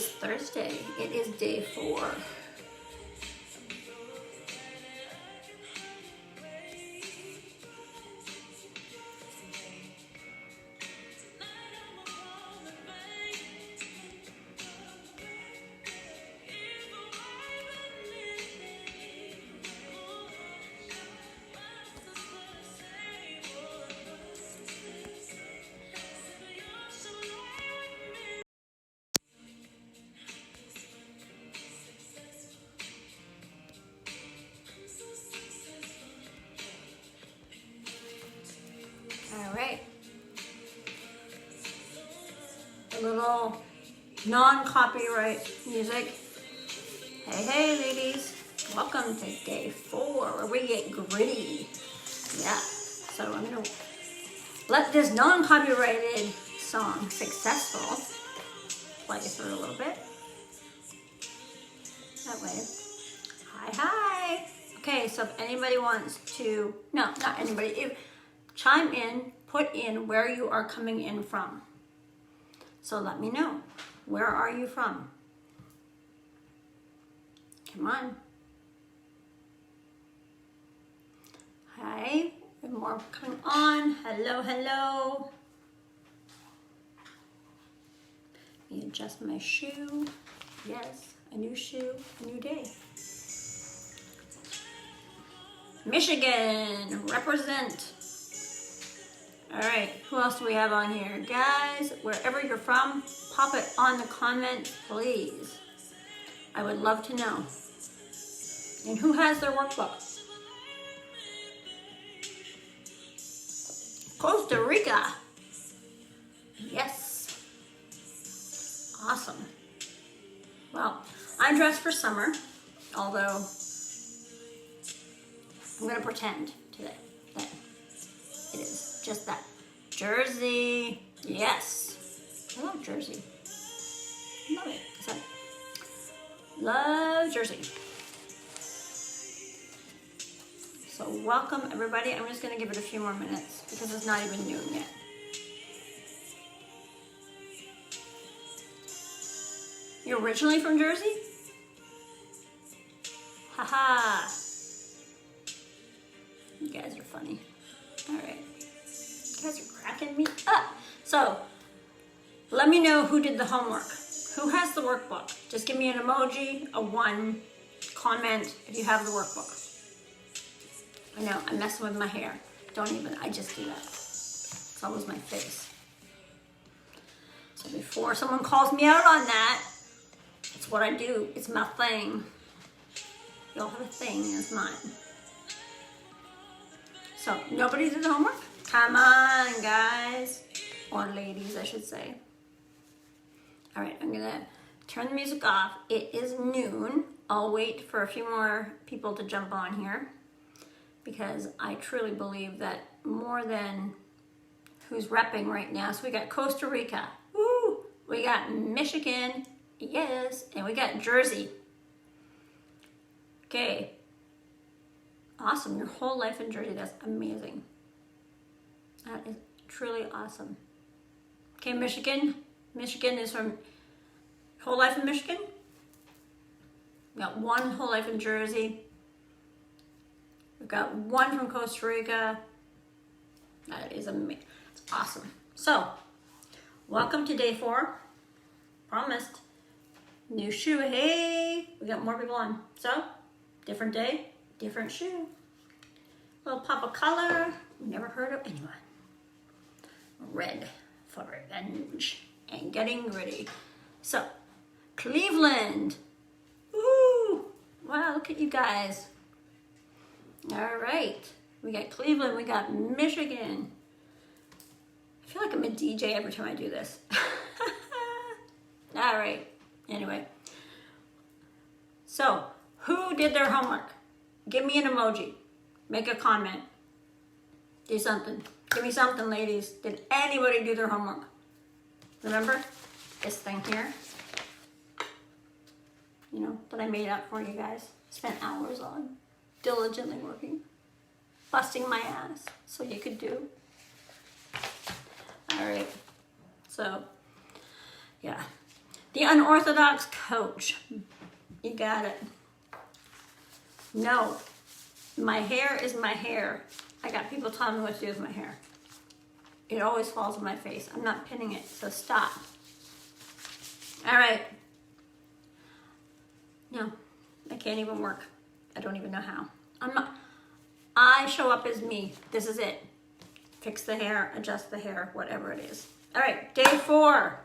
is Thursday. It is day 4. All right. A little non-copyright music. Hey, hey, ladies. Welcome to day 4 where we get gritty. Yeah. So I'm going to let this non-copyrighted song, Successful, play through a little bit. That way. Hi. Okay, so if anybody wants to, no, not anybody, if, chime in, put in where you are coming in from. So let me know. Where are you from? Come on. Hi, and more coming on. Hello, hello. Let me adjust my shoe. Yes, a new shoe, a new day. Michigan, represent. All right, who else do we have on here? Guys, wherever you're from, pop it on the comments, please. I would love to know. And who has their workbook? Costa Rica. Yes. Awesome. Well, I'm dressed for summer, although I'm going to pretend today that it is just that. Jersey. Yes. I love Jersey. Love it. So, love Jersey. So welcome everybody. I'm just going to give it a few more minutes because it's not even noon yet. You're originally from Jersey? Haha. You guys are funny. All right. You guys are cracking me up. So let me know who did the homework. Who has the workbook? Just give me an emoji, a 1, comment if you have the workbook. I know, I'm messing with my hair. Don't even, I just do that. It's always my face. So before someone calls me out on that, it's what I do. It's my thing. You'll have a thing, it's mine. So, nobody did the homework? Come on, guys. Or ladies, I should say. All right, I'm gonna turn the music off. It is noon. I'll wait for a few more people to jump on here because I truly believe that more than who's repping right now. So we got Costa Rica. Woo! We got Michigan. Yes. And we got Jersey. Okay. Awesome. Your whole life in Jersey. That's amazing. That is truly awesome. Okay, Michigan. Michigan is from whole life in Michigan. We got 1 whole life in Jersey. We've got 1 from Costa Rica. That is amazing. It's awesome. So, welcome to day 4. Promised. New shoe. Hey, we got more people on. So, different day, different shoe. Little pop of color. Never heard of anyone. Red for revenge and getting gritty. So, Cleveland. Woo! Wow, look at you guys. All right. We got Cleveland. We got Michigan. I feel like I'm a DJ every time I do this. All right. Anyway. So, who did their homework? Give me an emoji. Make a comment. Do something. Give me something, ladies. Did anybody do their homework? Remember this thing here? You know, that I made up for you guys. Spent hours on. Diligently working. Busting my ass so you could do. All right. So, yeah. The unorthodox coach. You got it. No, my hair is my hair. I got people telling me what to do with my hair. It always falls on my face. I'm not pinning it, so stop. All right. No, I can't even work. I don't even know how. I show up as me. This is it. Fix the hair, adjust the hair, whatever it is. All right, day 4.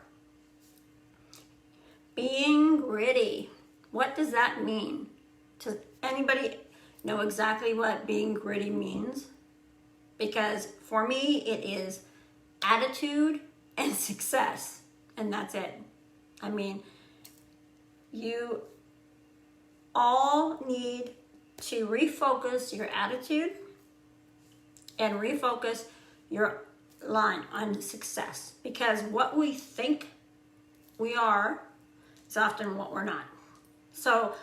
Being gritty. What does that mean? Does anybody know exactly what being gritty means? Because for me, it is attitude and success, and that's it. I mean, you all need to refocus your attitude and refocus your line on success, because what we think we are is often what we're not. So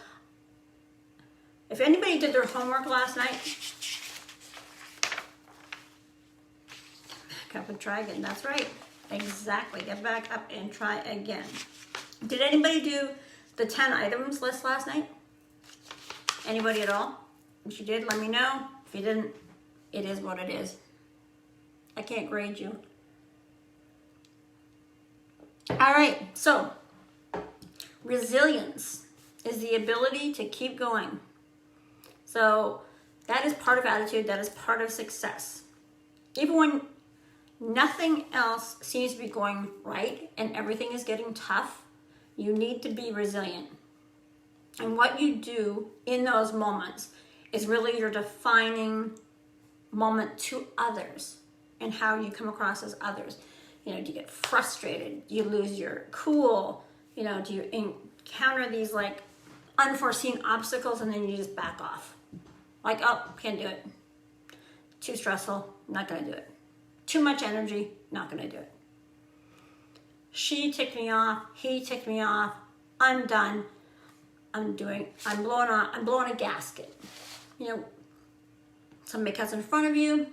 if anybody did their homework last night, back up and try again. That's right. Exactly. Get back up and try again. Did anybody do the 10 items list last night? Anybody at all? If you did, let me know. If you didn't, it is what it is. I can't grade you. All right, so resilience is the ability to keep going. So that is part of attitude, that is part of success. Even when nothing else seems to be going right and everything is getting tough, you need to be resilient. And what you do in those moments is really your defining moment to others and how you come across as others. You know, do you get frustrated? Do you lose your cool? You know, do you encounter these like unforeseen obstacles and then you just back off? Like, oh, can't do it. Too stressful, not gonna do it. Too much energy, not gonna do it. She ticked me off, he ticked me off, I'm done. I'm blowing a gasket. You know, somebody cuts in front of you,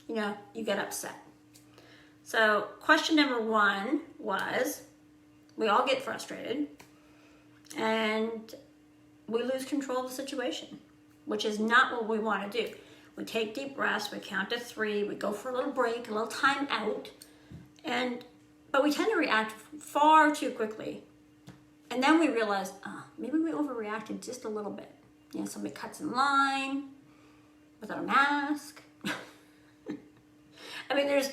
you know, you get upset. So question number 1 was, we all get frustrated and we lose control of the situation, which is not what we want to do. We take deep breaths, we count to 3, we go for a little break, a little time out, but we tend to react far too quickly. And then we realize, maybe we overreacted just a little bit. You know, somebody cuts in line without a mask. I mean, there's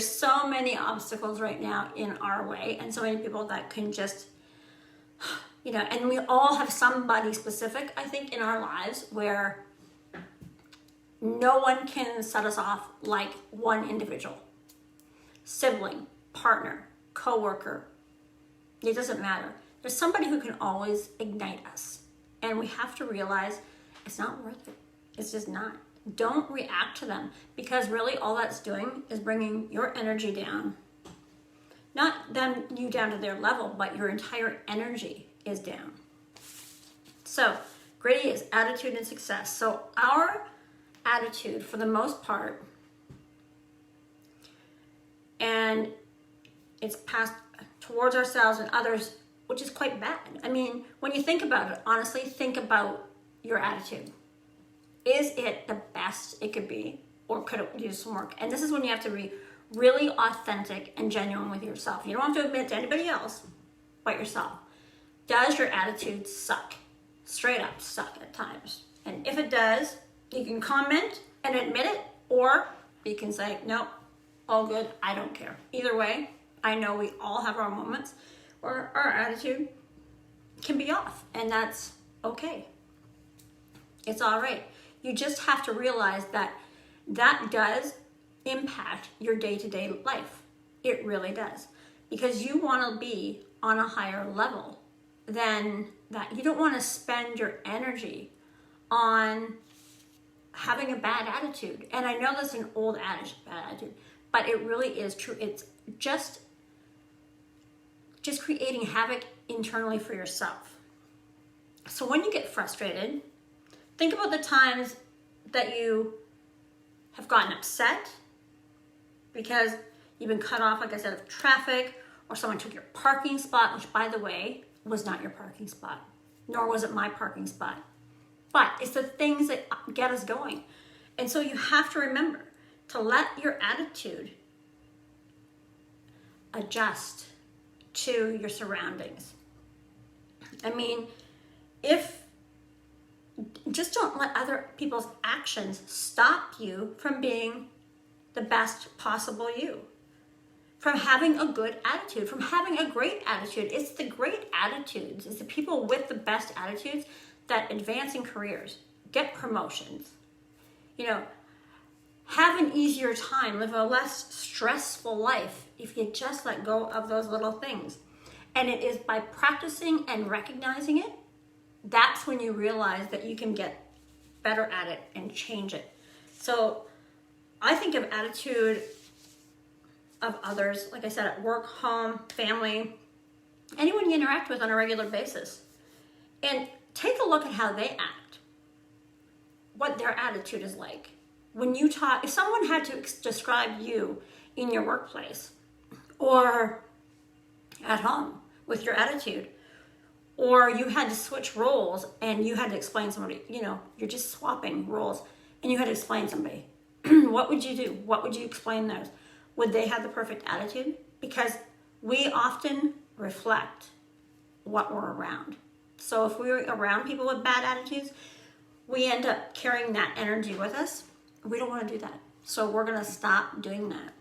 so many obstacles right now in our way, and so many people that can just, you know, and we all have somebody specific, I think, in our lives where no one can set us off like one individual. Sibling, partner, coworker, it doesn't matter. There's somebody who can always ignite us. And we have to realize it's not worth it. It's just not. Don't react to them, because really all that's doing is bringing your energy down. Not them, you down to their level, but your entire energy is down. So gritty is attitude and success. So our attitude, for the most part, and it's passed towards ourselves and others, which is quite bad. I mean, when you think about it, honestly, think about your attitude. Is it the best it could be, or could it use some work? And this is when you have to be really authentic and genuine with yourself. You don't have to admit to anybody else but yourself. Does your attitude suck? Straight up suck at times. And if it does, you can comment and admit it, or you can say, nope, all good, I don't care. Either way, I know we all have our moments where our attitude can be off, and that's okay. It's all right. You just have to realize that that does impact your day-to-day life. It really does. Because you want to be on a higher level than that. You don't want to spend your energy on having a bad attitude. And I know that's an old adage, bad attitude, but it really is true. It's just creating havoc internally for yourself. So when you get frustrated, think about the times that you have gotten upset because you've been cut off, like I said, of traffic, or someone took your parking spot, which by the way, was not your parking spot, nor was it my parking spot. But it's the things that get us going. And so you have to remember to let your attitude adjust to your surroundings. I mean, just don't let other people's actions stop you from being the best possible you, from having a good attitude, from having a great attitude. It's the great attitudes, it's the people with the best attitudes that advance in careers, get promotions, have an easier time, live a less stressful life if you just let go of those little things. And it is by practicing and recognizing it, that's when you realize that you can get better at it and change it. So I think of attitude of others, like I said, at work, home, family, anyone you interact with on a regular basis. And take a look at how they act, what their attitude is like. When you talk, if someone had to describe you in your workplace or at home with your attitude, or you had to switch roles and you had to explain somebody, you're just swapping roles and you had to explain somebody, what would you do? What would you explain those? Would they have the perfect attitude? Because we often reflect what we're around. So if we're around people with bad attitudes, we end up carrying that energy with us. We don't want to do that. So we're going to stop doing that.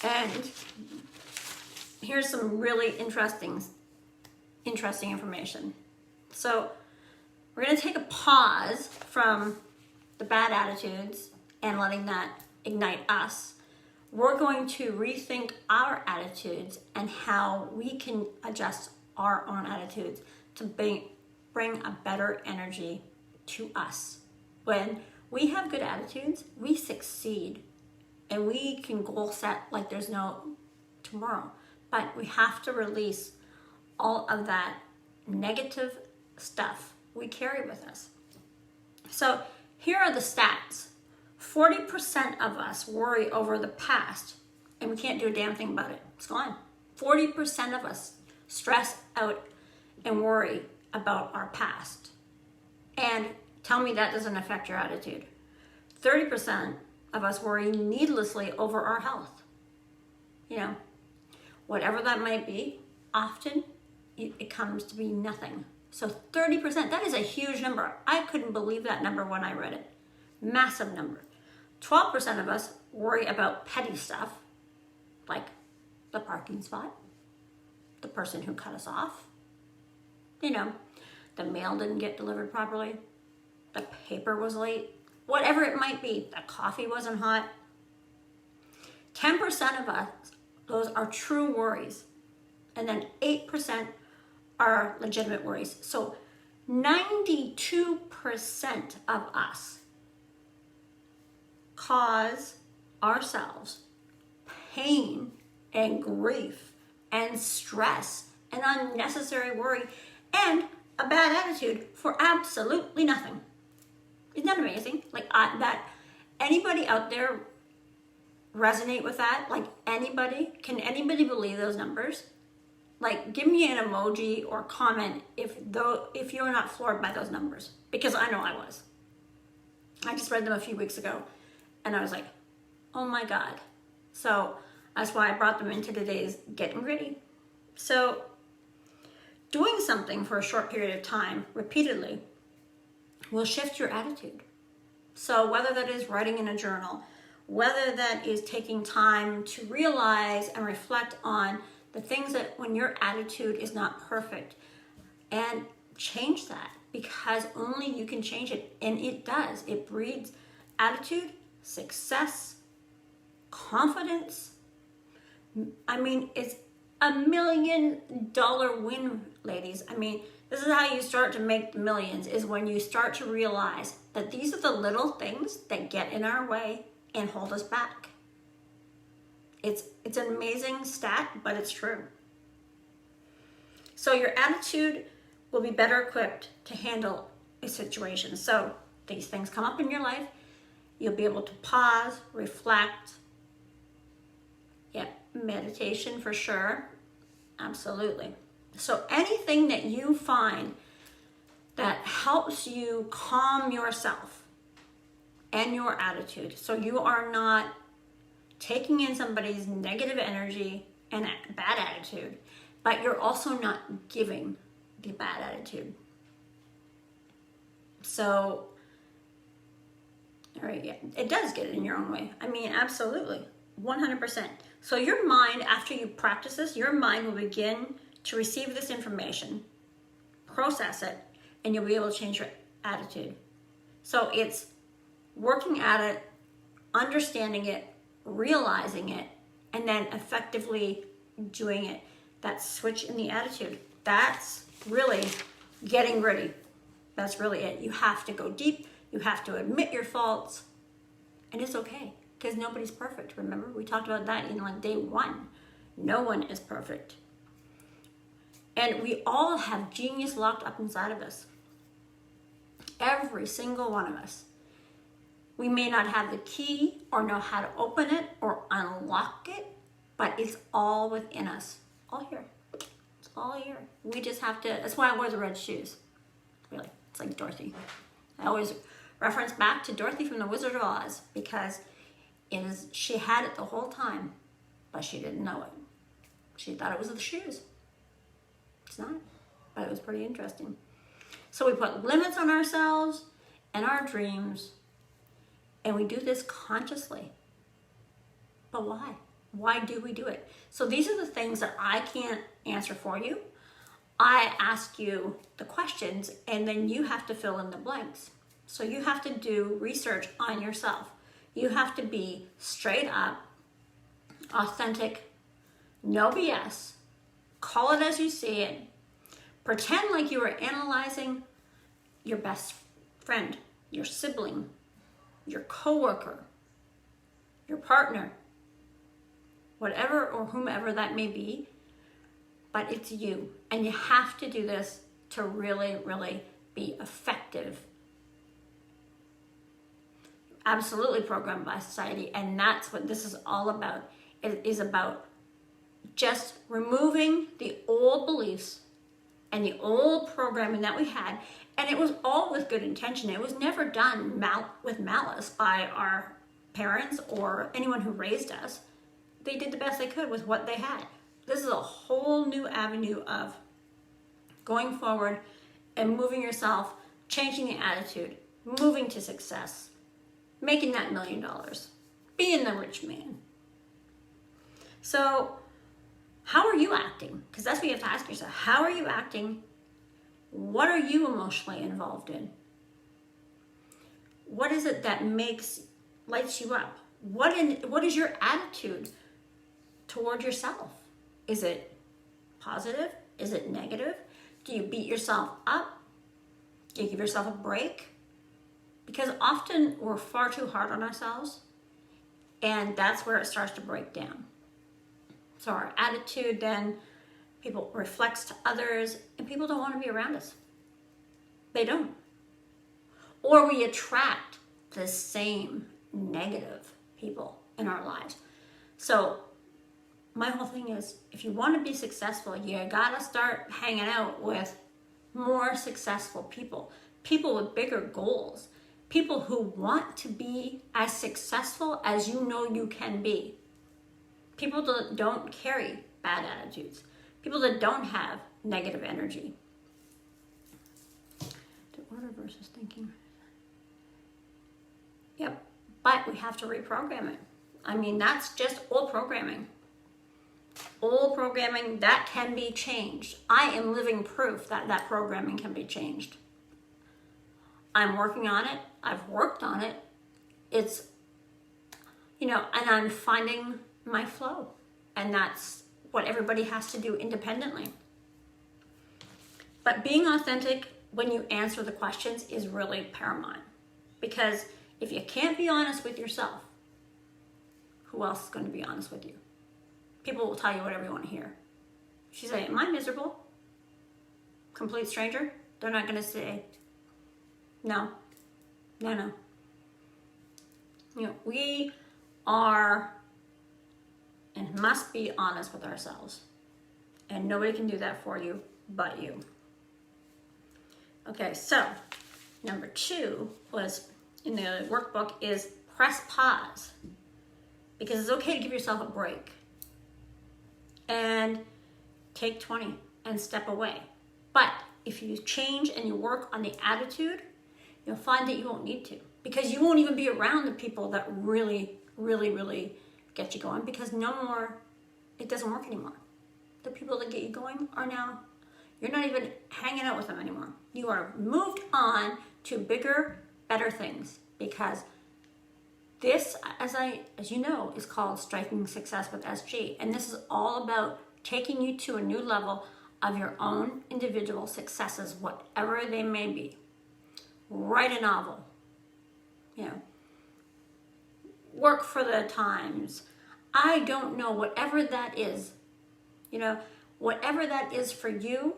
And here's some really interesting information. So we're going to take a pause from the bad attitudes and letting that ignite us. We're going to rethink our attitudes and how we can adjust our own attitudes to bring a better energy to us. When we have good attitudes, we succeed and we can goal set like there's no tomorrow. But we have to release all of that negative stuff we carry with us. So here are the stats. 40% of us worry over the past and we can't do a damn thing about it. It's gone. 40% of us stress out and worry about our past. And tell me that doesn't affect your attitude. 30% of us worry needlessly over our health. Whatever that might be, often it comes to be nothing. So 30%, that is a huge number. I couldn't believe that number when I read it. Massive number. 12% of us worry about petty stuff, like the parking spot, the person who cut us off, the mail didn't get delivered properly, the paper was late, whatever it might be, the coffee wasn't hot. 10% of us, those are true worries. And then 8% are legitimate worries. So 92% of us cause ourselves pain and grief and stress and unnecessary worry and a bad attitude for absolutely nothing. Isn't that amazing? That anybody out there resonate with that? Can anybody believe those numbers? Give me an emoji or comment if you're not floored by those numbers, because I know I was. I just read them a few weeks ago and I was like, oh my God. So that's why I brought them into today's Getting Gritty. So doing something for a short period of time repeatedly will shift your attitude. So whether that is writing in a journal, whether that is taking time to realize and reflect on the things that when your attitude is not perfect, and change that, because only you can change it. And it does. It breeds attitude, success, confidence. I mean, it's $1 million win, ladies. I mean, this is how you start to make the millions, is when you start to realize that these are the little things that get in our way and hold us back. It's an amazing stat, but it's true. So your attitude will be better equipped to handle a situation. So these things come up in your life, you'll be able to pause, reflect, meditation for sure. Absolutely. So anything that you find that helps you calm yourself and your attitude, so you are not taking in somebody's negative energy and bad attitude, but you're also not giving the bad attitude. So, all right, yeah, it does get in your own way. I mean, absolutely, 100%. So your mind, after you practice this, your mind will begin to receive this information, process it, and you'll be able to change your attitude. So it's working at it, understanding it, realizing it, and then effectively doing it. That switch in the attitude. That's really getting ready. That's really it. You have to go deep. You have to admit your faults. And it's okay, because nobody's perfect. Remember, we talked about that in like day 1. No one is perfect. And we all have genius locked up inside of us. Every single one of us. We may not have the key or know how to open it or unlock it, but it's all within us. All here. It's all here. We just have to, that's why I wear the red shoes. Really, it's like Dorothy. I always reference back to Dorothy from The Wizard of Oz because she had it the whole time, but she didn't know it. She thought it was the shoes. It's not, but it was pretty interesting. So we put limits on ourselves and our dreams, and we do this consciously. But why? Why do we do it? So these are the things that I can't answer for you. I ask you the questions, and then you have to fill in the blanks. So you have to do research on yourself. You have to be straight up, authentic, no BS. Call it as you see it. Pretend like you are analyzing your best friend, your sibling, your coworker, your partner, whatever or whomever that may be, but it's you. And you have to do this to really, really be effective. Absolutely programmed by society, and that's what this is all about. It is about just removing the old beliefs and the old programming that we had, and it was all with good intention. It was never done with malice by our parents or anyone who raised us. They did the best they could with what they had. This is a whole new avenue of going forward and moving yourself, changing the attitude, moving to success, making that $1 million, being the rich man. So how are you acting? Because that's what you have to ask yourself. How are you acting? What are you emotionally involved in? What is it that lights you up? What is your attitude toward yourself? Is it positive? Is it negative? Do you beat yourself up? Do you give yourself a break? Because often we're far too hard on ourselves, and that's where it starts to break down. So our attitude then reflects to others, and people don't want to be around us. They don't. Or we attract the same negative people in our lives. So my whole thing is, if you want to be successful, you gotta start hanging out with more successful people, people with bigger goals, people who want to be as successful as you know you can be. People that don't carry bad attitudes. People that don't have negative energy. To order versus thinking. Yep, but we have to reprogram it. I mean, that's just old programming. Old programming that can be changed. I am living proof that that programming can be changed. I'm working on it. I've worked on it. It's, and I'm finding my flow. And that's what everybody has to do independently. But being authentic when you answer the questions is really paramount. Because if you can't be honest with yourself, who else is going to be honest with you? People will tell you whatever you want to hear. If you say, am I miserable? Complete stranger? They're not going to say, no. We are and must be honest with ourselves. And nobody can do that for you but you. Okay, so number 2 was in the workbook is press pause. Because it's okay to give yourself a break. And take 20 and step away. But if you change and you work on the attitude, you'll find that you won't need to. Because you won't even be around the people that really, really, really get you going. Because no more, it doesn't work anymore. The people that get you going are now, you're not even hanging out with them anymore. You are moved on to bigger, better things. Because this, as you know, is called Striking Success with SG. And this is all about taking you to a new level of your own individual successes, whatever they may be. Write a novel. Work for the Times. I don't know, whatever that is. Whatever that is for you,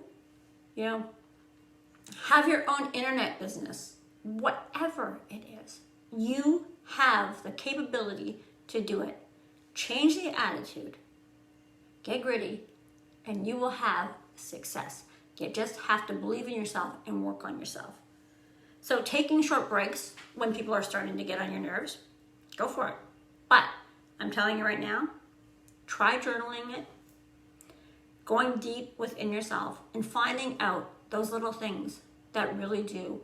have your own internet business. Whatever it is, you have the capability to do it. Change the attitude, get gritty, and you will have success. You just have to believe in yourself and work on yourself. So taking short breaks when people are starting to get on your nerves, go for it. But I'm telling you right now, try journaling it, going deep within yourself and finding out those little things that really do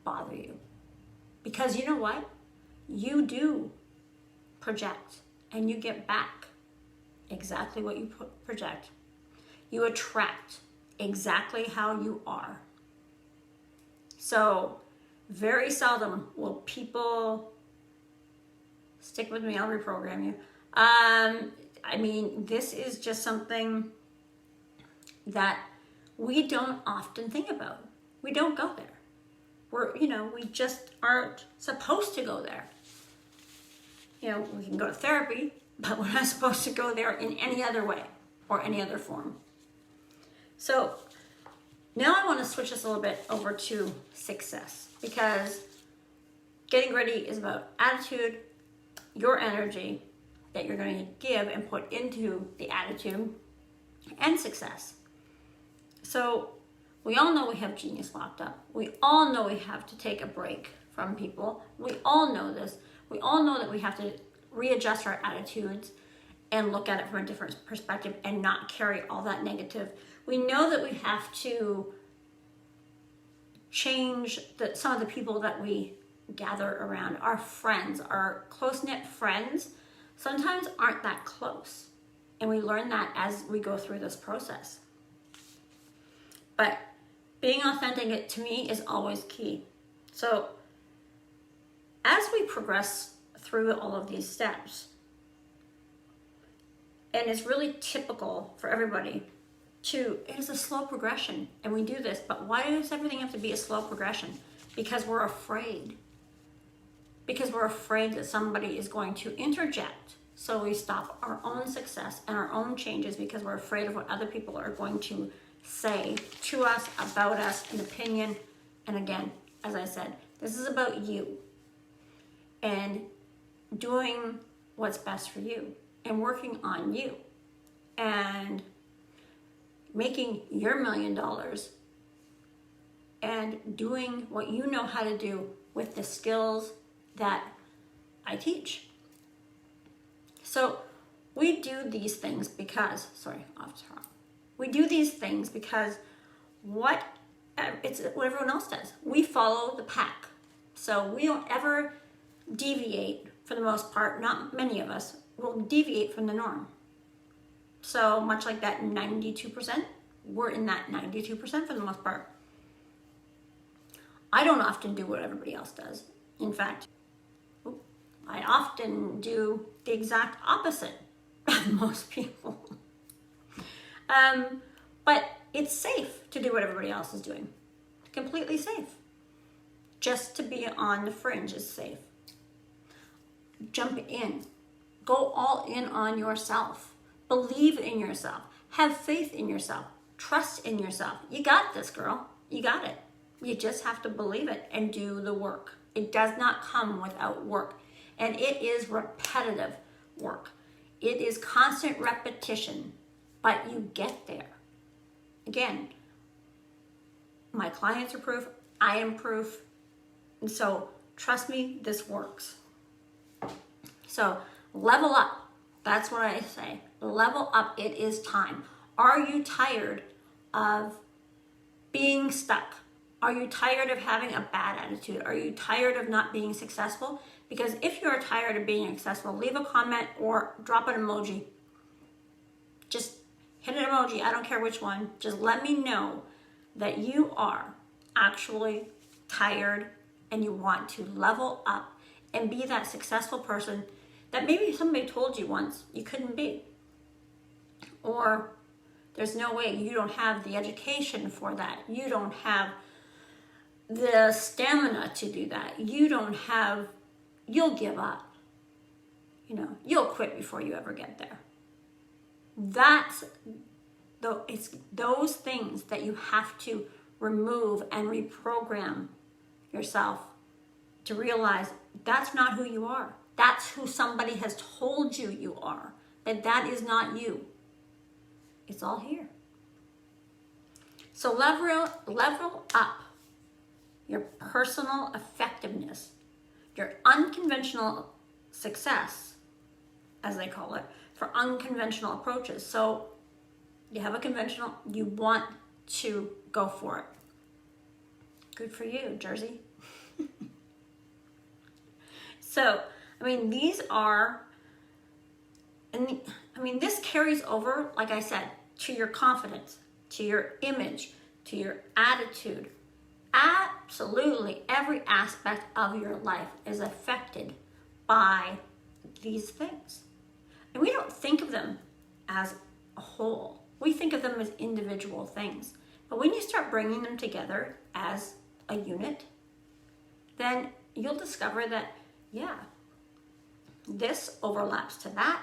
bother you. Because you know what? You do project and you get back exactly what you project. You attract exactly how you are. So very seldom will people, stick with me, I'll reprogram you. This is just something that we don't often think about. We don't go there. We just aren't supposed to go there. We can go to therapy, but we're not supposed to go there in any other way or any other form. So now I want to switch this a little bit over to success, because getting ready is about attitude, your energy that you're going to give and put into the attitude, and success. So we all know we have genius locked up. We all know we have to take a break from people. We all know this. We all know that we have to readjust our attitudes and look at it from a different perspective and not carry all that negative. We know that we have to change some of the people that we gather around. Our friends, our close-knit friends, sometimes aren't that close. And we learn that as we go through this process. But being authentic, to me, is always key. So as we progress through all of these steps, and it's really typical for everybody it is a slow progression, and we do this, but why does everything have to be a slow progression? Because we're afraid. Because we're afraid that somebody is going to interject. So we stop our own success and our own changes because we're afraid of what other people are going to say to us, about us, an opinion. And again, as I said, this is about you and doing what's best for you and working on you and making your $1 million and doing what you know how to do with the skills that I teach. So we do these things because, we do these things because it's what everyone else does. We follow the pack. So we don't ever deviate, for the most part, not many of us will deviate from the norm. So much like that 92%, we're in that 92% for the most part. I don't often do what everybody else does. In fact, I often do the exact opposite of most people. But it's safe to do what everybody else is doing. Completely safe. Just to be on the fringe is safe. Jump in. Go all in on yourself. Believe in yourself. Have faith in yourself. Trust in yourself. You got this, girl. You got it. You just have to believe it and do the work. It does not come without work. And it is repetitive work. It is constant repetition, but you get there. Again, my clients are proof, I am proof, and so trust me, this works. So level up. That's what I say. Level up. It is time. Are you tired of being stuck? Are you tired of having a bad attitude? Are you tired of not being successful? Because if you're tired of being successful, leave a comment or drop an emoji. Just hit an emoji. I don't care which one. Just let me know that you are actually tired and you want to level up and be that successful person that maybe somebody told you once you couldn't be. Or there's no way, you don't have the education for that. You don't have the stamina to do that. You'll give up. You'll quit before you ever get there. It's those things that you have to remove and reprogram yourself to realize that's not who you are. That's who somebody has told you you are. That is not you. It's all here. So level up your personal effectiveness, your unconventional success, as they call it, for unconventional approaches. So you have a conventional, you want to go for it. Good for you, Jersey. So, these are, this carries over, like I said, to your confidence, to your image, to your attitude. Absolutely every aspect of your life is affected by these things. And we don't think of them as a whole. We think of them as individual things. But when you start bringing them together as a unit, then you'll discover that, yeah, this overlaps to that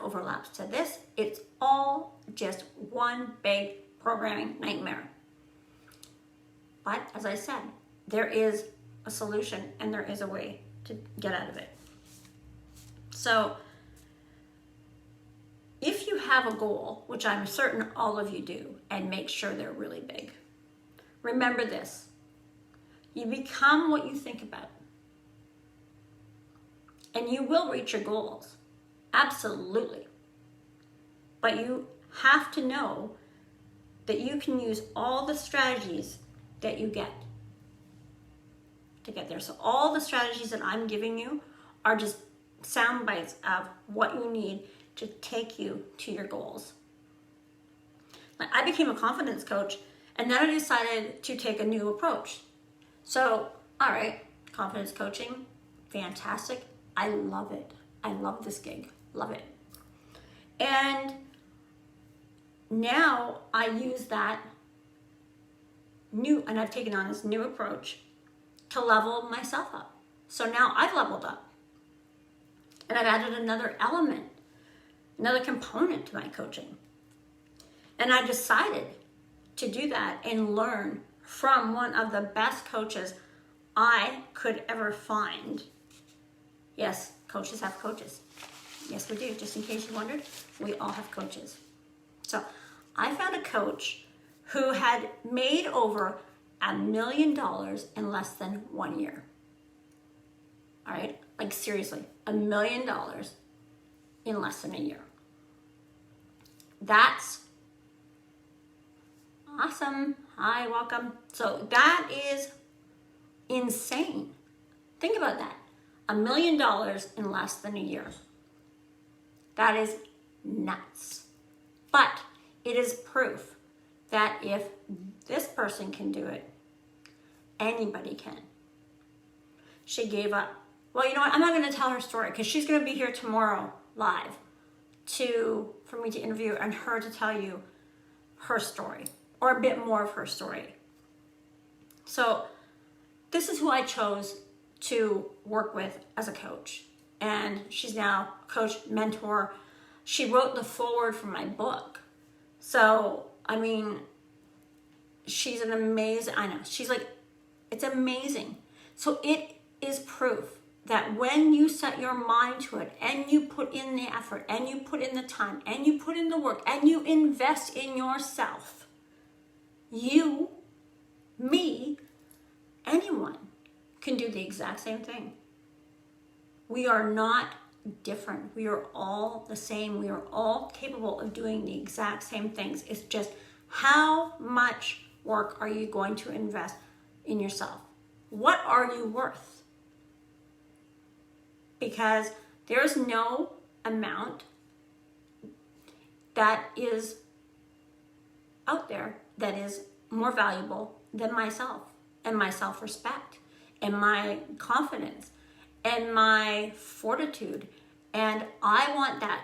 overlaps to this. It's all just one big programming nightmare. But as I said, there is a solution and there is a way to get out of it. So if you have a goal, which I'm certain all of you do, and make sure they're really big, remember this: you become what you think about. And you will reach your goals, absolutely. But you have to know that you can use all the strategies that you get to get there. So all the strategies that I'm giving you are just sound bites of what you need to take you to your goals. Like, I became a confidence coach, and then I decided to take a new approach. So, all right, confidence coaching, fantastic. I love it. I love this gig. Love it. And now I use that and I've taken on this new approach to level myself up. So now I've leveled up. And I've added another element, another component to my coaching. And I decided to do that and learn from one of the best coaches I could ever find. Yes, coaches have coaches. Yes, we do. Just in case you wondered, we all have coaches. So I found a coach who had made over $1 million in less than 1 year. All right, like seriously, $1 million in less than a year. That's awesome. Hi, welcome. So that is insane. Think about that. $1 million in less than a year. That is nuts. But it is proof that if this person can do it, anybody can. She gave up. Well, you know what? I'm not going to tell her story because she's going to be here tomorrow live for me to interview and her to tell you her story or a bit more of her story. So this is who I chose to work with as a coach. And she's now a coach, mentor. She wrote the foreword for my book. So, she's an amazing, I know, she's like, it's amazing. So it is proof that when you set your mind to it and you put in the effort and you put in the time and you put in the work and you invest in yourself, you, me, anyone can do the exact same thing. We are not different. We are all the same. We are all capable of doing the exact same things. It's just how much work are you going to invest in yourself? What are you worth? Because there's no amount that is out there that is more valuable than myself and my self-respect and my confidence and my fortitude. And I want that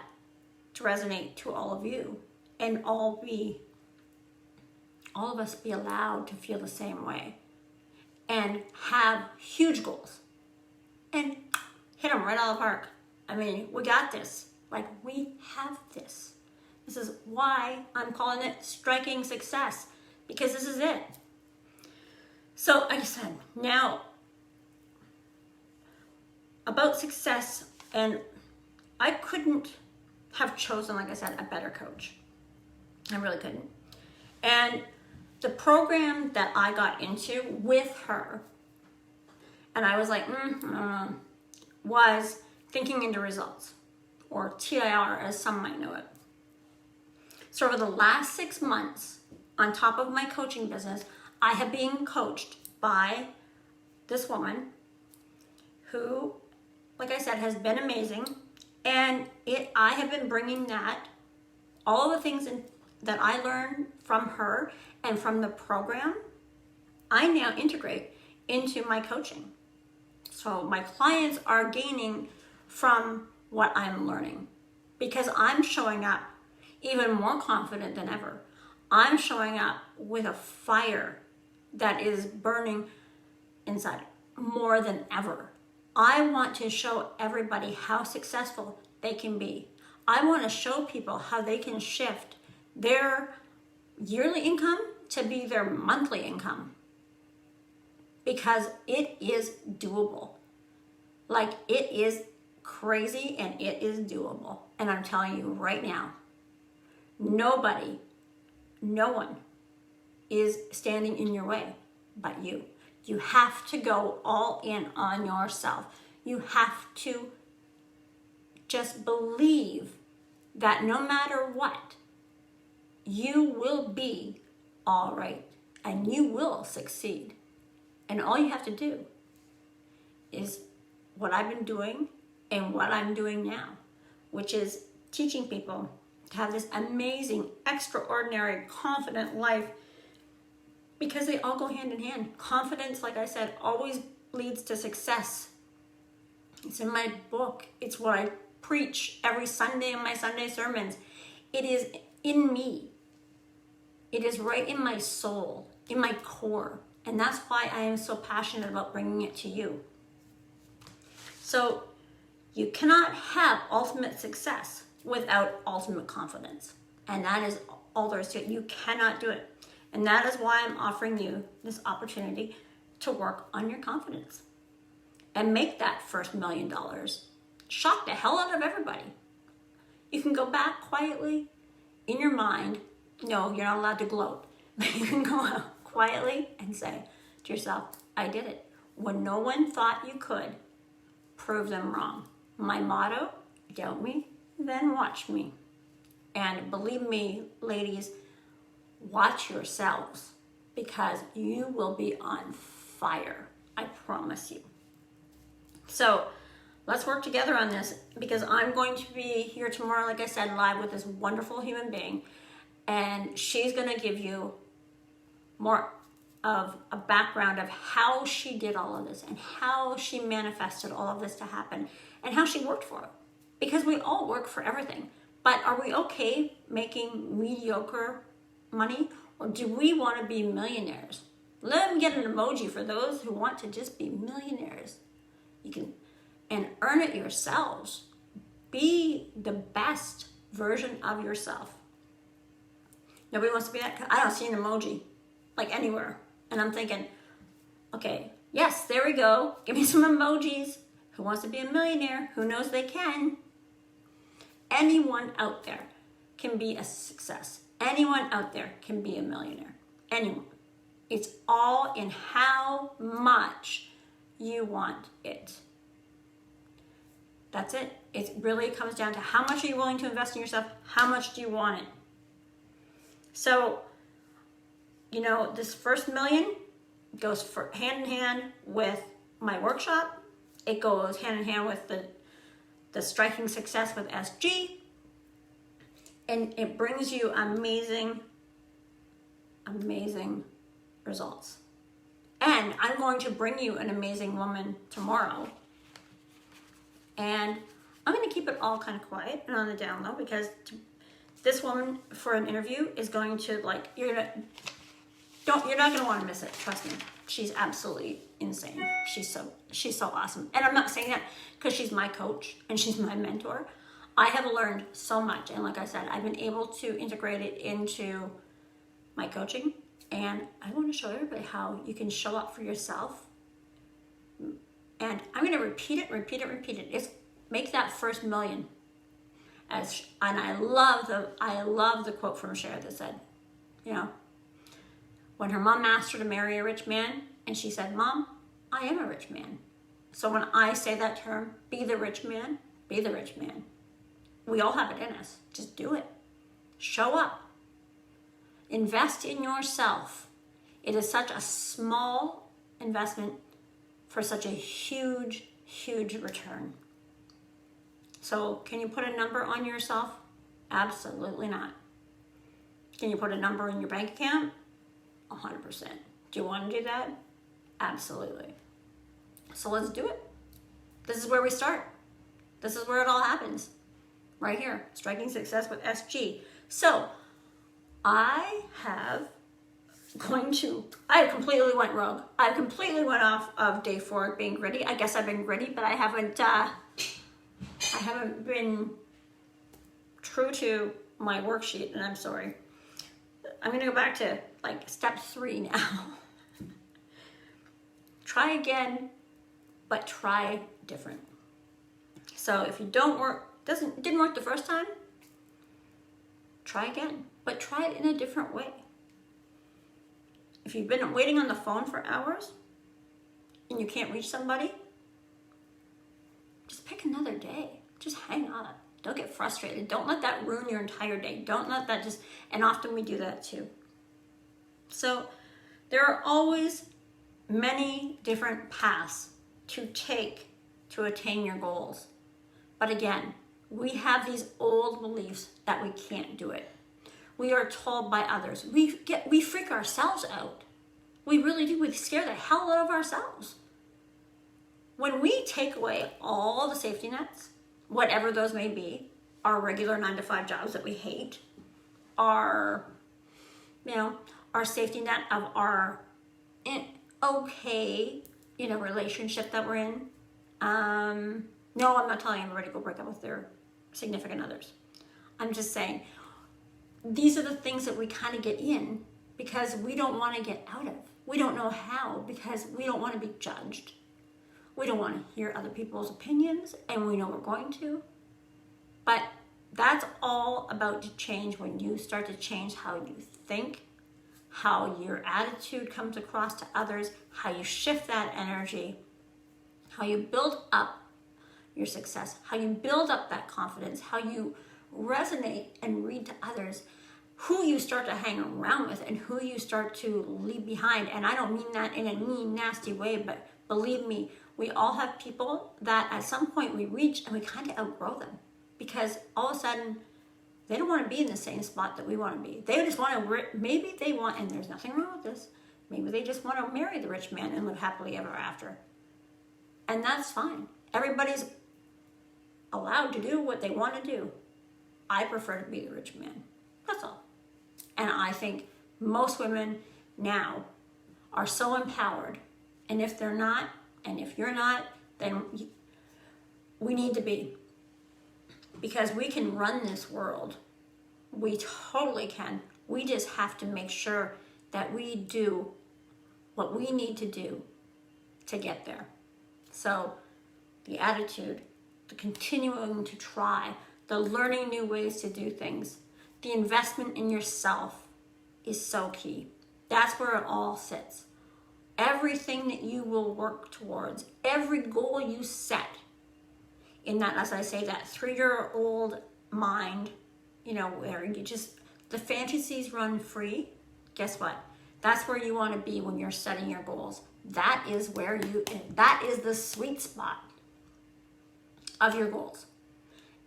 to resonate to all of you and all of us be allowed to feel the same way and have huge goals and hit them right out of the park. I mean, we got this. Like, we have this. This is why I'm calling it striking success, because this is it. So, like I said, now about success, and I couldn't have chosen, like I said, a better coach. I really couldn't. And the program that I got into with her, and I was like, was Thinking into Results, or TIR as some might know it. So over the last 6 months, on top of my coaching business, I have been coached by this woman who, like I said, has been amazing. And I have been bringing all the things that I learned from her and from the program, I now integrate into my coaching. So my clients are gaining from what I'm learning because I'm showing up even more confident than ever. I'm showing up with a fire that is burning inside more than ever. I want to show everybody how successful they can be. I want to show people how they can shift their yearly income to be their monthly income, because it is doable. Like, it is crazy and it is doable. And I'm telling you right now, no one is standing in your way but you. You have to go all in on yourself. You have to just believe that no matter what, you will be all right and you will succeed. And all you have to do is what I've been doing and what I'm doing now, which is teaching people to have this amazing, extraordinary, confident life, because they all go hand in hand. Confidence, like I said, always leads to success. It's in my book. It's what I preach every Sunday in my Sunday sermons. It is in me. It is right in my soul, in my core. And that's why I am so passionate about bringing it to you. So you cannot have ultimate success without ultimate confidence. And that is all there is to it. You cannot do it. And that is why I'm offering you this opportunity to work on your confidence and make that first $1 million. Shock the hell out of everybody. You can go back quietly in your mind. No, you're not allowed to gloat. But you can go out quietly and say to yourself, I did it. When no one thought you could, prove them wrong. My motto, doubt me, then watch me. And believe me, ladies, watch yourselves, because you will be on fire. I promise you. So let's work together on this, because I'm going to be here tomorrow, like I said, live with this wonderful human being. And she's going to give you more of a background of how she did all of this and how she manifested all of this to happen and how she worked for it. Because we all work for everything. But are we okay making mediocre money, or do we want to be millionaires? Let me get an emoji for those who want to just be millionaires. You can, and earn it yourselves. Be the best version of yourself. Nobody wants to be that. I don't see an emoji like anywhere. And I'm thinking, okay, yes, there we go. Give me some emojis. Who wants to be a millionaire? Who knows they can? Anyone out there can be a success. Anyone out there can be a millionaire. Anyone. It's all in how much you want it. That's it. It really comes down to how much are you willing to invest in yourself? How much do you want it? So, you know, this first million goes hand in hand with my workshop. It goes hand in hand with the Striking Success with SG. And it brings you amazing, amazing results. And I'm going to bring you an amazing woman tomorrow. And I'm going to keep it all kind of quiet and on the down low, because this woman for an interview is going to, like, you're not going to want to miss it. Trust me. She's absolutely insane. She's so awesome. And I'm not saying that because she's my coach and she's my mentor. I have learned so much. And like I said, I've been able to integrate it into my coaching. And I want to show everybody how you can show up for yourself. And I'm going to repeat it. It's make that first million. And I love the quote from Cher that said, you know, when her mom asked her to marry a rich man, and she said, "Mom, I am a rich man." So when I say that term, be the rich man, be the rich man. We all have it in us. Just do it. Show up. Invest in yourself. It is such a small investment for such a huge, huge return. So can you put a number on yourself? Absolutely not. Can you put a number in your bank account? 100%. Do you want to do that? Absolutely. So let's do it. This is where we start. This is where it all happens. Right here, Striking Success with SG. So I completely went rogue. I completely went off of day 4 being gritty. I guess I've been gritty, but I haven't been true to my worksheet, and I'm sorry. I'm gonna go back to like step 3 now. Try again, but try different. So if you didn't work the first time, try again, but try it in a different way. If you've been waiting on the phone for hours and you can't reach somebody, just pick another day. Just hang up. Don't get frustrated. Don't let that ruin your entire day. Don't let that and often we do that too. So there are always many different paths to take to attain your goals. But again, we have these old beliefs that we can't do it. We are told by others. We freak ourselves out. We really do. We scare the hell out of ourselves. When we take away all the safety nets, whatever those may be, our regular 9-to-5 jobs that we hate, our safety net of our relationship that we're in. No, I'm not telling everybody to go break up with their significant others. I'm just saying, these are the things that we kind of get in because we don't want to get out of. We don't know how because we don't want to be judged. We don't want to hear other people's opinions, and we know we're going to. But that's all about to change when you start to change how you think, how your attitude comes across to others, how you shift that energy, how you build up your success, how you build up that confidence, how you resonate and read to others, who you start to hang around with and who you start to leave behind. And I don't mean that in a mean, nasty way, but believe me, we all have people that at some point we reach and we kind of outgrow them because all of a sudden they don't want to be in the same spot that we want to be. They just want to, and there's nothing wrong with this, maybe they just want to marry the rich man and live happily ever after. And that's fine. Everybody's allowed to do what they want to do. I prefer to be the rich man. That's all. And I think most women now are so empowered. And if they're not, and if you're not, then we need to be. Because we can run this world. We totally can. We just have to make sure that we do what we need to do to get there. So the attitude, the continuing to try, the learning new ways to do things, the investment in yourself is so key. That's where it all sits. Everything that you will work towards, every goal you set in that, as I say, that 3-year-old mind, where you just, the fantasies run free. Guess what? That's where you want to be when you're setting your goals. That is the sweet spot of your goals.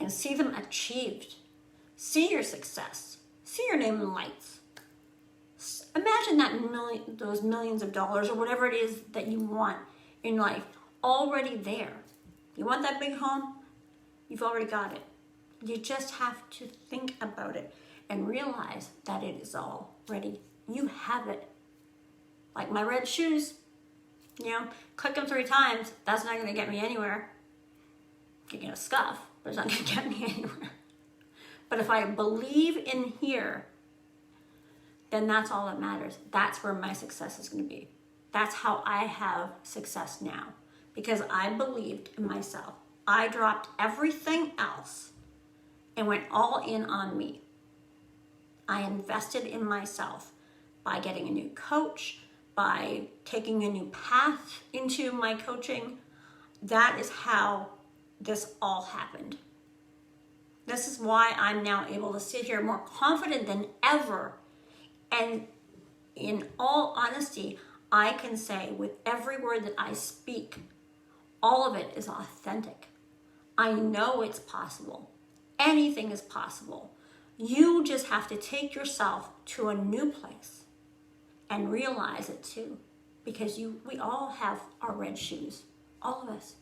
And see them achieved. See your success. See your name in lights. Imagine those millions of dollars or whatever it is that you want in life already there. You want that big home? You've already got it. You just have to think about it and realize that it is all ready. You have it. Like my red shoes, click them 3 times. That's not going to get me anywhere. You can get a scuff, but it's not going to get me anywhere. But if I believe in here, then that's all that matters. That's where my success is going to be. That's how I have success now, because I believed in myself. I dropped everything else and went all in on me. I invested in myself by getting a new coach, by taking a new path into my coaching. That is how this all happened. This is why I'm now able to sit here more confident than ever. And in all honesty, I can say with every word that I speak, all of it is authentic. I know it's possible. Anything is possible. You just have to take yourself to a new place and realize it too. Because we all have our red shoes. All of us.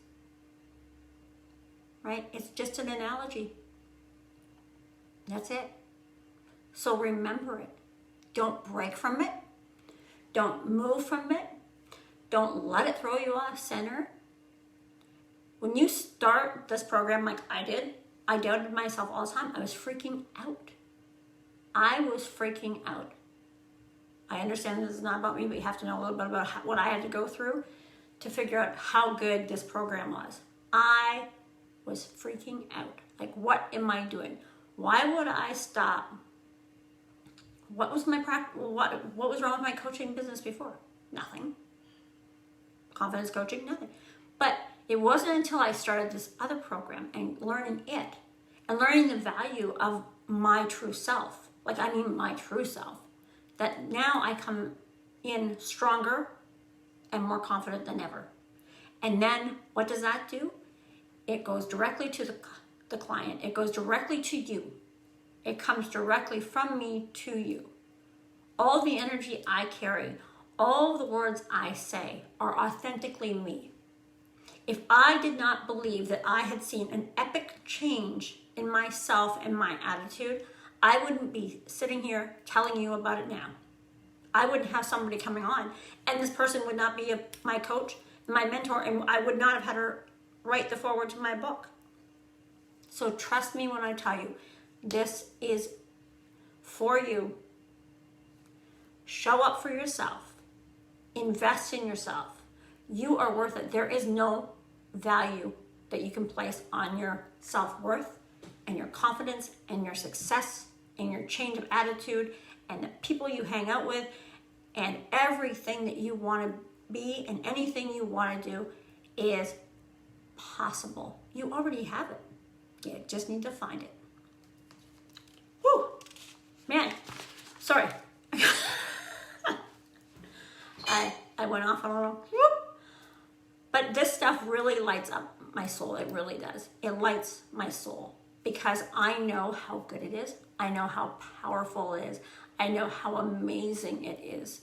Right? It's just an analogy. That's it. So remember it. Don't break from it. Don't move from it. Don't let it throw you off center. When you start this program like I did, I doubted myself all the time. I was freaking out. I was freaking out. I understand this is not about me, but you have to know a little bit about what I had to go through to figure out how good this program was. I was freaking out. Like, what am I doing? Why would I stop? What was my what was wrong with my coaching business before? Nothing. Confidence coaching, nothing. But it wasn't until I started this other program and learning it and learning the value of my true self, my true self, that now I come in stronger and more confident than ever. And then what does that do? It goes directly to the client. It goes directly to you. It comes directly from me to you. All the energy I carry, all the words I say are authentically me. If I did not believe that I had seen an epic change in myself and my attitude, I wouldn't be sitting here telling you about it now. I wouldn't have somebody coming on, and this person would not be my coach, my mentor, and I would not have had her write the foreword to my book. So trust me when I tell you, this is for you. Show up for yourself. Invest in yourself. You are worth it. There is no value that you can place on your self-worth and your confidence and your success and your change of attitude and the people you hang out with and everything that you want to be and anything you want to do is possible. You already have it. You just need to find it. Whew. Man, sorry. I went off on a little whoop. But this stuff really lights up my soul. It really does. It lights my soul because I know how good it is. I know how powerful it is. I know how amazing it is.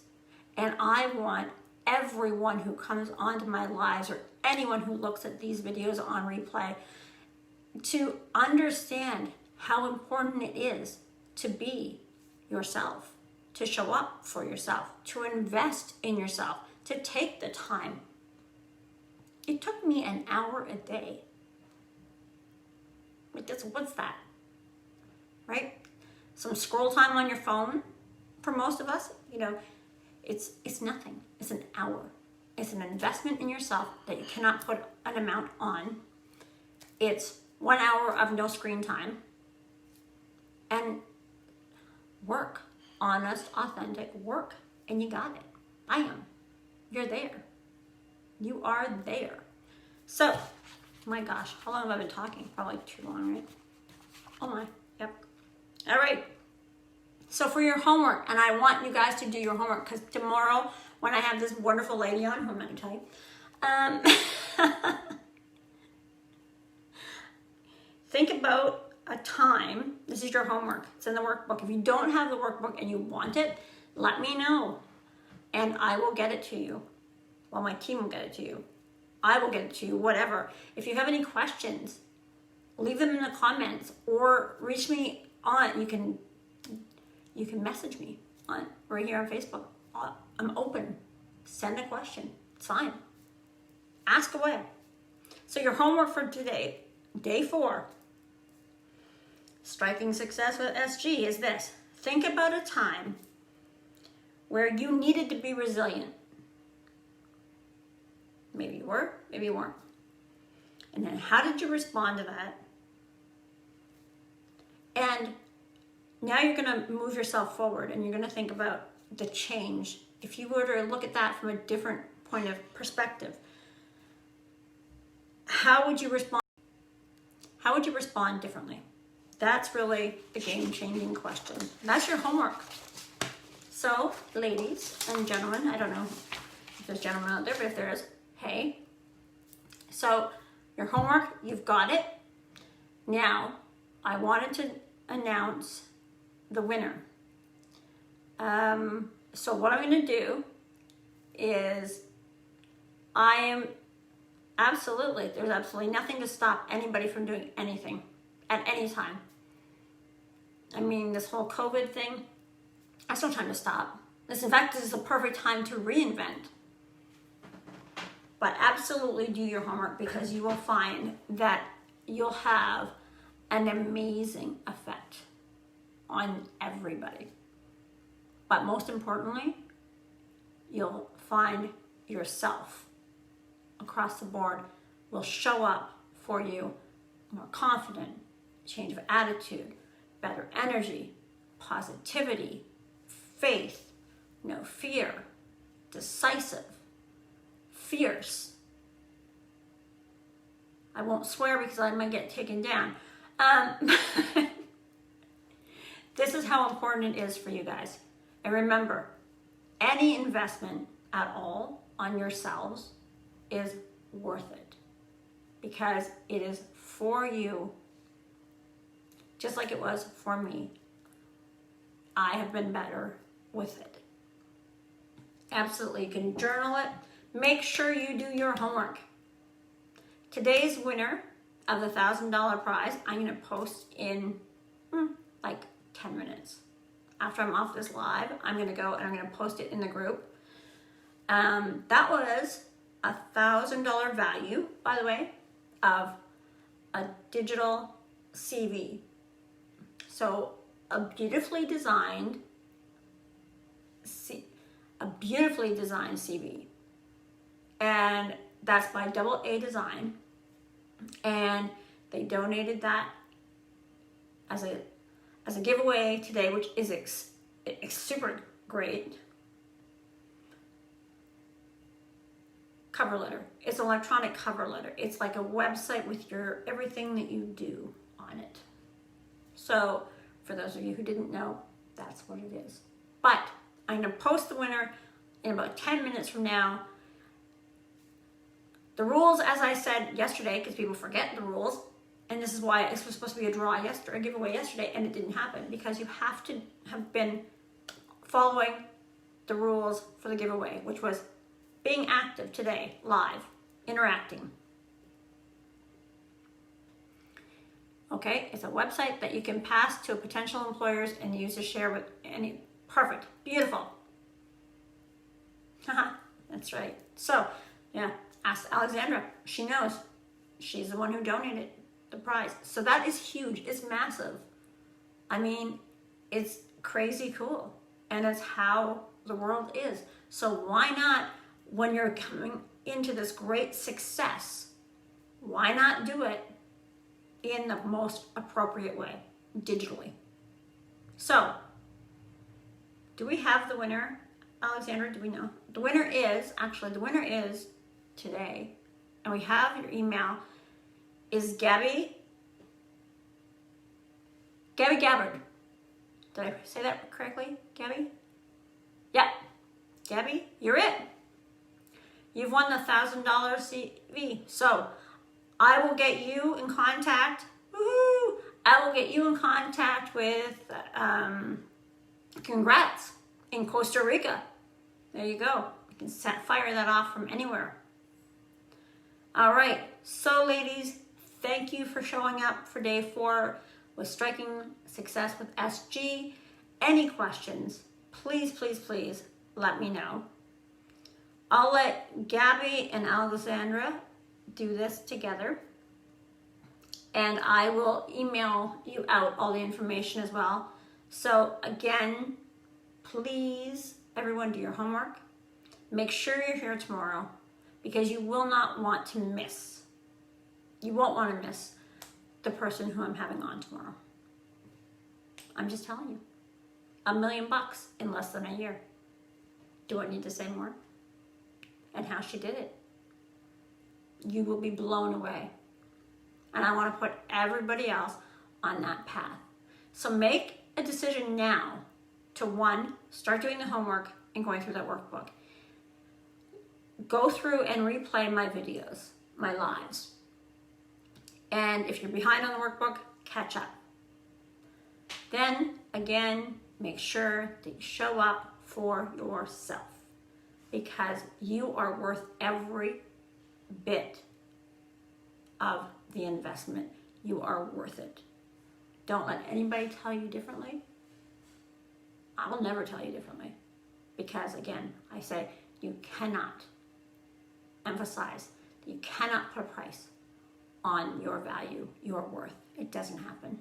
And I want everyone who comes onto my lives or anyone who looks at these videos on replay to understand how important it is to be yourself, to show up for yourself, to invest in yourself, to take the time. It took me an hour a day. What's that? Right? Some scroll time on your phone for most of us, it's nothing. It's an hour. It's an investment in yourself that you cannot put an amount on. It's 1 hour of no screen time. And work. Honest, authentic work. And you got it. I am. You're there. You are there. So, my gosh, how long have I been talking? Probably too long, right? Oh my, yep. All right. So for your homework, and I want you guys to do your homework, because tomorrow when I have this wonderful lady on, who I'm going to tell you, think about a time. This is your homework. It's in the workbook. If you don't have the workbook and you want it, let me know, and I will get it to you. Well, my team will get it to you. I will get it to you, whatever. If you have any questions, leave them in the comments or reach me on, you can message me on right here on Facebook. I'm open. Send a question. It's fine. Ask away. So your homework for today, day 4, Striking Success with SG, is this. Think about a time where you needed to be resilient. Maybe you were, maybe you weren't. And then how did you respond to that? And now you're going to move yourself forward and you're going to think about the change. If you were to look at that from a different point of perspective, how would you respond? How would you respond differently? That's really the game-changing question. That's your homework. So, ladies and gentlemen, I don't know if there's gentlemen out there, but if there is, hey. So, your homework, you've got it. Now, I wanted to announce the winner. So what I'm going to do is there's absolutely nothing to stop anybody from doing anything at any time. I mean, this whole COVID thing, that's no time to stop. In fact, this is the perfect time to reinvent. But absolutely do your homework, because you will find that you'll have an amazing effect on everybody. But most importantly, you'll find yourself across the board will show up for you more confident, change of attitude, better energy, positivity, faith, no fear, decisive, fierce. I won't swear because I might get taken down. This is how important it is for you guys. And remember, any investment at all on yourselves is worth it, because it is for you, just like it was for me. I have been better with it. Absolutely. You can journal it. Make sure you do your homework. Today's winner of the $1,000 prize, I'm going to post in like 10 minutes. After I'm off this live, I'm going to go and I'm going to post it in the group. That was a $1,000 value, by the way, of a digital CV. So a beautifully designed CV. And that's by Double A Design. And they donated that as a giveaway today, which is super great. Cover letter. It's an electronic cover letter. It's like a website with your everything that you do on it. So for those of you who didn't know, that's what it is. But I'm going to post the winner in about 10 minutes from now. The rules, as I said yesterday, because people forget the rules, and this is why it was supposed to be a giveaway yesterday, and it didn't happen, because you have to have been following the rules for the giveaway, which was being active today, live, interacting. Okay, it's a website that you can pass to potential employers and use to share with any. Perfect, beautiful. Haha, that's right. So, yeah, ask Alexandra. She knows. She's the one who donated the prize. So that is huge. It's massive. I mean, it's crazy cool. And it's how the world is. So why not when you're coming into this great success, why not do it in the most appropriate way, digitally? So, do we have the winner? Alexandra, do we know? The winner is today, and we have your email, is Gabby Gabbard. Did I say that correctly, Gabby? Yeah, Gabby, you're it. You've won the $1,000 CV. So I will get you in contact. Woohoo! I will get you in contact with congrats in Costa Rica. There you go. You can fire that off from anywhere. All right. So ladies, thank you for showing up for day 4 with Striking Success with SG. Any questions, please, please, please let me know. I'll let Gabby and Alexandra do this together, and I will email you out all the information as well. So again, please, everyone, do your homework. Make sure you're here tomorrow, because you will not want to miss. You won't want to miss the person who I'm having on tomorrow. I'm just telling you. $1 million in less than a year. Do I need to say more? And how she did it. You will be blown away. And I want to put everybody else on that path. So make a decision now to, 1, start doing the homework and going through that workbook. Go through and replay my videos, my lives. And if you're behind on the workbook, catch up. Then, again, make sure that you show up for yourself, because you are worth every bit of the investment. You are worth it. Don't let anybody tell you differently. I will never tell you differently, because again, I say you cannot emphasize that you cannot put a price on your value, your worth. It doesn't happen.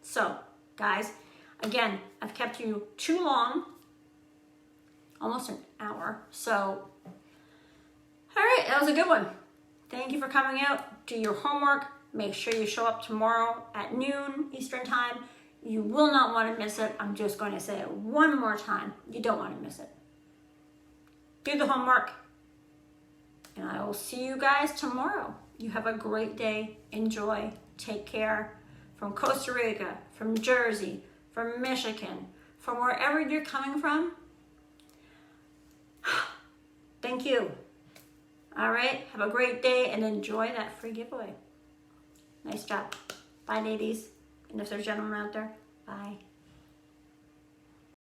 So, guys, again, I've kept you too long, almost an hour. So, all right, that was a good one. Thank you for coming out. Do your homework. Make sure you show up tomorrow at noon Eastern time. You will not want to miss it. I'm just going to say it one more time. You don't want to miss it. Do the homework. And I will see you guys tomorrow. You have a great day. Enjoy. Take care. From Costa Rica, from Jersey, from Michigan, from wherever you're coming from. Thank you. All right. Have a great day and enjoy that free giveaway. Nice job. Bye, ladies. And if there's gentlemen out there, bye.